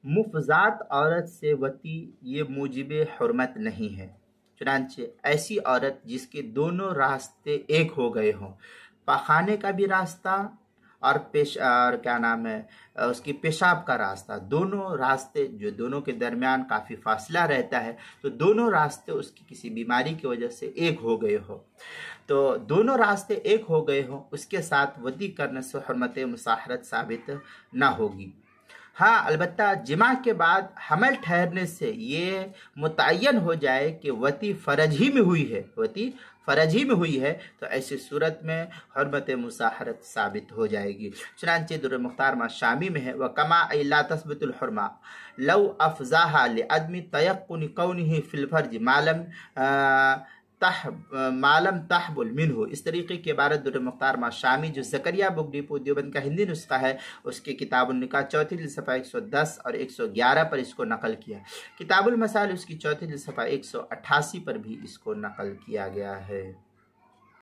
مفضات عورت سے وطی یہ موجب حرمت نہیں ہے، چنانچہ ایسی عورت جس کے دونوں راستے ایک ہو گئے ہوں، پاخانے کا بھی راستہ اور اس کی پیشاب کا راستہ، دونوں راستے جو دونوں کے درمیان کافی فاصلہ رہتا ہے، تو دونوں راستے اس کی کسی بیماری کی وجہ سے ایک ہو گئے ہو، تو دونوں راستے ایک ہو گئے ہوں، اس کے ساتھ وطی کرنے سے حرمت مصاحرت ثابت نہ ہوگی۔ ہاں البتہ جماع کے بعد حمل ٹھہرنے سے یہ متعین ہو جائے کہ وطی فرج ہی میں ہوئی ہے، وطی فرج ہی میں ہوئی ہے، تو ایسی صورت میں حرمت مصاحرت ثابت ہو جائے گی۔ چنانچہ در مختار شامی میں ہے وَكَمَا أَيْ لَا تَثْبِتُ الْحُرْمَةُ لَوْ أَفْزَاهَا لِعَدْمِ تَيَقُّنِ كَوْنِهِ فِي الْفَرْجِ معلم تحبل منہ۔ اس طریقے کی عبارت در مختار شامی جو زکریا بک ڈپو دیوبند کا ہندی نسخہ ہے، اس کے کتاب النکاح چوتھی جلد صفحہ 110 اور 111 پر اس کو نقل کیا۔ کتاب المسائل اس کی چوتھی جلد صفحہ 188 پر بھی اس کو نقل کیا گیا ہے۔